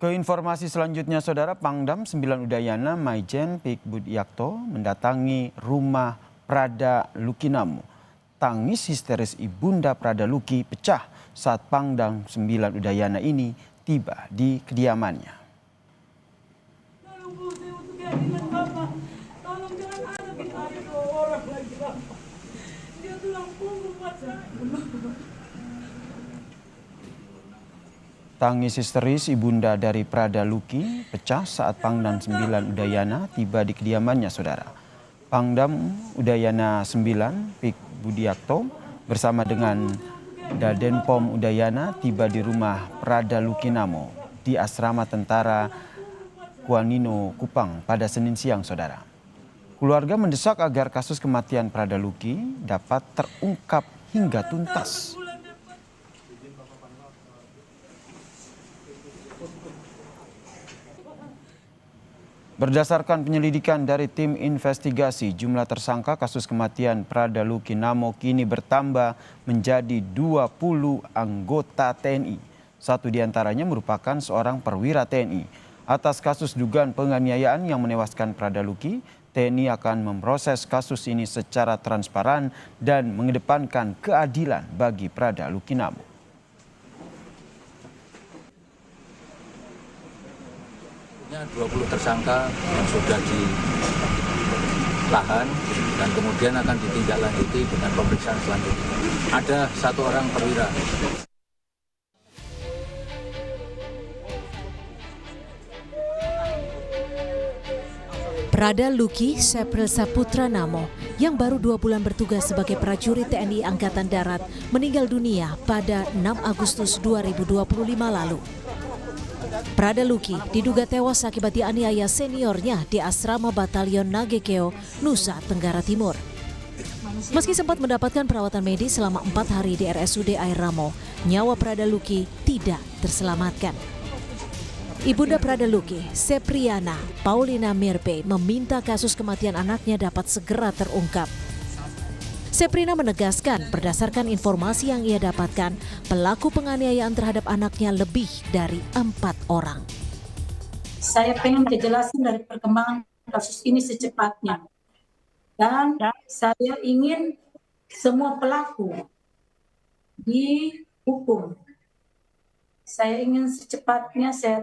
Ke informasi selanjutnya, Saudara, Pangdam 9 Udayana Maijen Pik Budiakto mendatangi rumah Prada Lukinamo. Tangis histeris ibunda Prada Luki pecah saat Pangdam 9 Udayana ini tiba di kediamannya. Tangis histeris ibunda dari Prada Luki pecah saat Pangdam 9 Udayana tiba di kediamannya, Saudara. Pangdam Udayana 9 Pik Budiakto bersama dengan Dadenpom Udayana tiba di rumah Prada Lukinamo di asrama tentara Kuanino Kupang pada Senin siang, Saudara. Keluarga mendesak agar kasus kematian Prada Luki dapat terungkap hingga tuntas. Berdasarkan penyelidikan dari tim investigasi, jumlah tersangka kasus kematian Prada Lukinamo kini bertambah menjadi 20 anggota TNI. Satu diantaranya merupakan seorang perwira TNI. Atas kasus dugaan penganiayaan yang menewaskan Prada Luki, TNI akan memproses kasus ini secara transparan dan mengedepankan keadilan bagi Prada Lukinamo. 20 tersangka yang sudah ditahan dan kemudian akan ditindaklanjuti dengan pemeriksaan selanjutnya. Ada satu orang perwira. Prada Luki Sepril Saputra Namo yang baru 2 bulan bertugas sebagai prajurit TNI Angkatan Darat meninggal dunia pada 6 Agustus 2025 lalu. Prada Luki diduga tewas akibat dianiaya seniornya di asrama Batalion Nagekeo, Nusa Tenggara Timur. Meski sempat mendapatkan perawatan medis selama 4 hari di RSUD Air Ramo, nyawa Prada Luki tidak terselamatkan. Ibunda Prada Luki, Sepriana Paulina Mirpe, meminta kasus kematian anaknya dapat segera terungkap. Seprina menegaskan berdasarkan informasi yang ia dapatkan, pelaku penganiayaan terhadap anaknya lebih dari 4 orang. Saya pengen kejelasan dari perkembangan kasus ini secepatnya. Dan saya ingin semua pelaku dihukum. Saya ingin secepatnya saya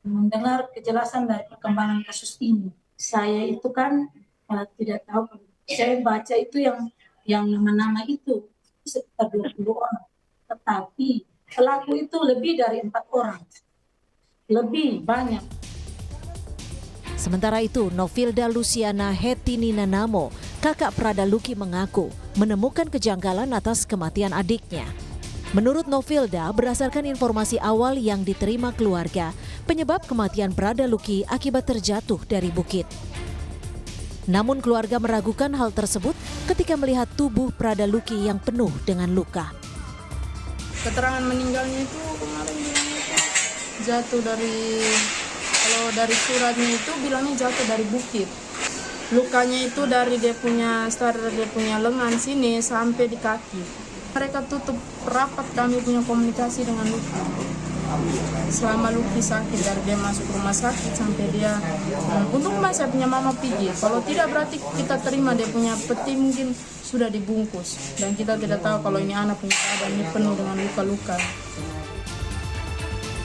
mendengar kejelasan dari perkembangan kasus ini. Saya itu kan tidak tahu, saya baca itu yang nama-nama itu sekitar 20 orang. Tetapi pelaku itu lebih dari 4 orang. Lebih banyak. Sementara itu, Novilda Luciana Hetinina Namo, kakak Prada Luki, mengaku menemukan kejanggalan atas kematian adiknya. Menurut Novilda, berdasarkan informasi awal yang diterima keluarga, penyebab kematian Prada Luki akibat terjatuh dari bukit. Namun keluarga meragukan hal tersebut ketika melihat tubuh Prada Luki yang penuh dengan luka. Keterangan meninggalnya itu kemarin bilangnya itu jatuh kalau dari suratnya itu bilangnya jatuh dari bukit. Lukanya itu dari dia punya lengan sini sampai di kaki. Mereka tutup rapat kami punya komunikasi dengan Luki. Selama Luki sakit, dari dia masuk rumah sakit sampai dia untung saya punya mama pergi. Kalau tidak berarti kita terima dia punya peti mungkin sudah dibungkus dan kita tidak tahu kalau ini anak punya keadaan ini penuh dengan luka-luka.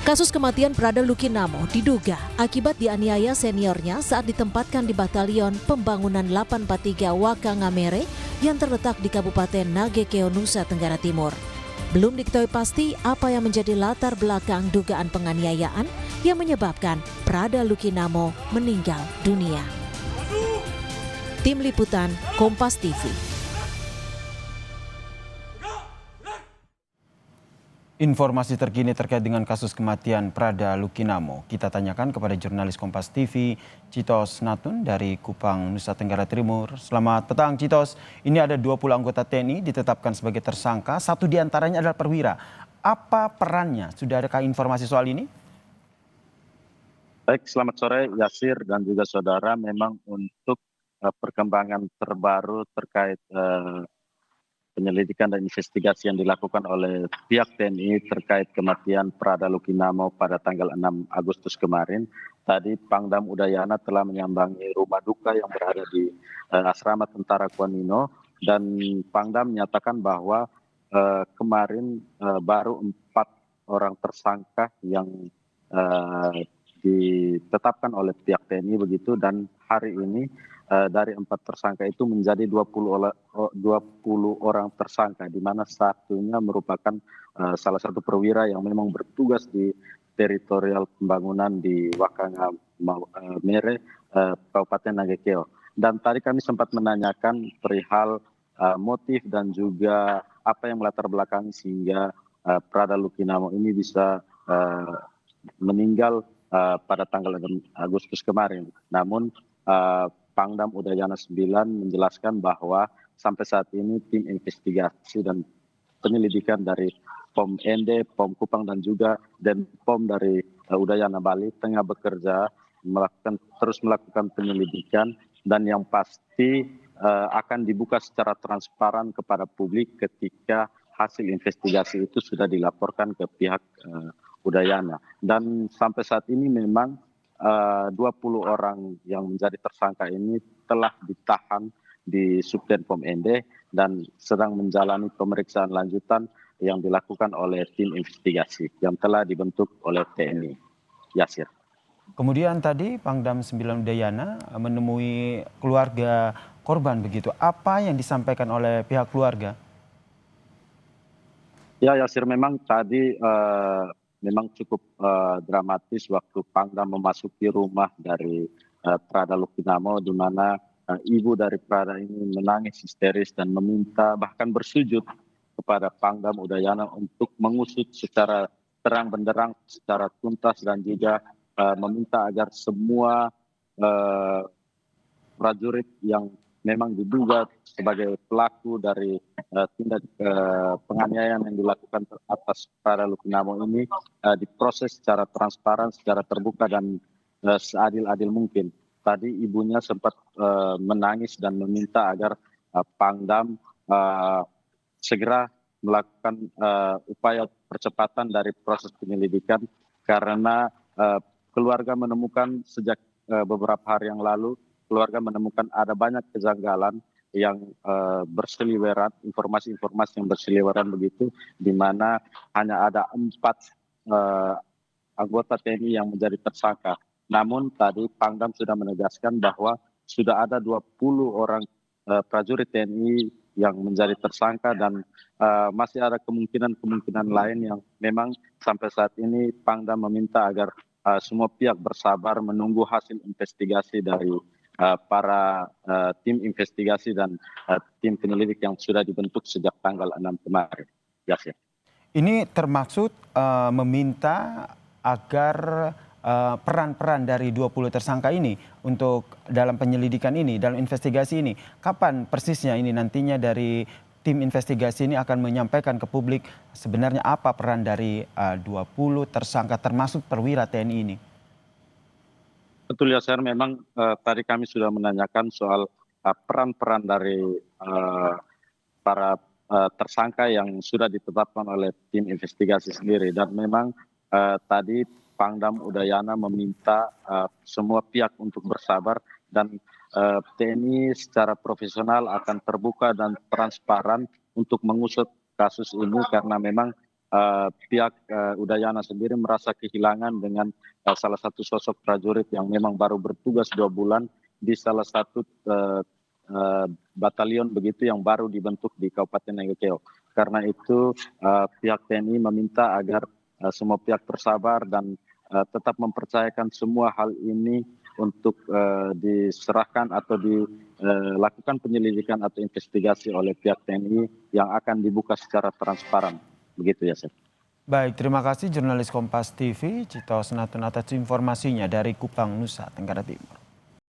Kasus kematian Prada Lukinamo diduga akibat dianiaya seniornya saat ditempatkan di Batalion Pembangunan 843 Wakangamere yang terletak di Kabupaten Nagekeo, Nusa Tenggara Timur. Belum diketahui pasti apa yang menjadi latar belakang dugaan penganiayaan yang menyebabkan Prada Lukinamo meninggal dunia. Tim Liputan Kompas TV. Informasi terkini terkait dengan kasus kematian Prada Lukinamo kita tanyakan kepada jurnalis Kompas TV Citos Natun dari Kupang, Nusa Tenggara Timur. Selamat petang, Citos. Ini ada 20 anggota TNI ditetapkan sebagai tersangka, satu diantaranya adalah perwira. Apa perannya? Sudah adakah informasi soal ini? Baik, selamat sore Yasir dan juga saudara. Memang untuk perkembangan terbaru terkait penyelidikan dan investigasi yang dilakukan oleh pihak TNI terkait kematian Prada Lukinamo pada tanggal 6 Agustus kemarin. Tadi Pangdam Udayana telah menyambangi rumah duka yang berada di asrama tentara Kuanino, dan Pangdam menyatakan bahwa kemarin baru 4 orang tersangka yang ditetapkan oleh pihak TNI begitu, dan hari ini dari 4 tersangka itu menjadi 20 orang tersangka, di mana satunya merupakan salah satu perwira yang memang bertugas di teritorial pembangunan di Wakanga Mere, Kabupaten Nagekeo. Dan tadi kami sempat menanyakan perihal motif dan juga apa yang melatar belakangi sehingga Prada Lukinamo ini bisa meninggal pada tanggal 6 Agustus kemarin. Namun Pangdam Udayana 9 menjelaskan bahwa sampai saat ini tim investigasi dan penyelidikan dari POM ND, POM Kupang dan juga Denpom dari Udayana Bali tengah bekerja terus melakukan penyelidikan, dan yang pasti akan dibuka secara transparan kepada publik ketika hasil investigasi itu sudah dilaporkan ke pihak Udayana. Dan sampai saat ini memang 20 orang yang menjadi tersangka ini telah ditahan di Subdenpom ND dan sedang menjalani pemeriksaan lanjutan yang dilakukan oleh tim investigasi yang telah dibentuk oleh TNI. Yasir. Kemudian tadi Pangdam 9 Udayana menemui keluarga korban begitu. Apa yang disampaikan oleh pihak keluarga? Ya Yasir, memang tadi memang cukup dramatis waktu Pangdam memasuki rumah dari Prada Lukinamo, di mana ibu dari Prada ini menangis histeris dan meminta, bahkan bersujud kepada Pangdam Udayana untuk mengusut secara terang benderang, secara tuntas, dan juga meminta agar semua prajurit yang memang diduga sebagai pelaku dari tindak penganiayaan yang dilakukan atas Prada Lukinamo ini diproses secara transparan, secara terbuka, dan seadil-adil mungkin. Tadi ibunya sempat menangis dan meminta agar Pangdam segera melakukan upaya percepatan dari proses penyelidikan, karena keluarga menemukan sejak beberapa hari yang lalu, keluarga menemukan ada banyak kejanggalan yang berseliweran, informasi-informasi yang berseliweran begitu, di mana hanya ada 4 anggota TNI yang menjadi tersangka. Namun tadi Pangdam sudah menegaskan bahwa sudah ada 20 orang prajurit TNI yang menjadi tersangka, dan masih ada kemungkinan lain yang memang sampai saat ini Pangdam meminta agar semua pihak bersabar menunggu hasil investigasi dari para tim investigasi dan tim penyelidik yang sudah dibentuk sejak tanggal 6 kemarin. Yasir. Ini termaksud meminta agar peran-peran dari 20 tersangka ini untuk dalam penyelidikan ini, dalam investigasi ini. Kapan persisnya ini nantinya dari tim investigasi ini akan menyampaikan ke publik sebenarnya apa peran dari 20 tersangka termasuk perwira TNI ini? Betul ya, memang tadi kami sudah menanyakan soal peran-peran dari para tersangka yang sudah ditetapkan oleh tim investigasi sendiri, dan memang tadi Pangdam Udayana meminta semua pihak untuk bersabar, dan TNI secara profesional akan terbuka dan transparan untuk mengusut kasus ini, karena memang pihak Udayana sendiri merasa kehilangan dengan salah satu sosok prajurit yang memang baru bertugas 2 bulan di salah satu batalion begitu yang baru dibentuk di Kabupaten Nagekeo. Karena itu pihak TNI meminta agar semua pihak bersabar dan tetap mempercayakan semua hal ini untuk diserahkan atau dilakukan penyelidikan atau investigasi oleh pihak TNI yang akan dibuka secara transparan. Begitu ya, Seth. Baik, terima kasih jurnalis Kompas TV, Cito Senatun atas informasinya dari Kupang, Nusa Tenggara Timur.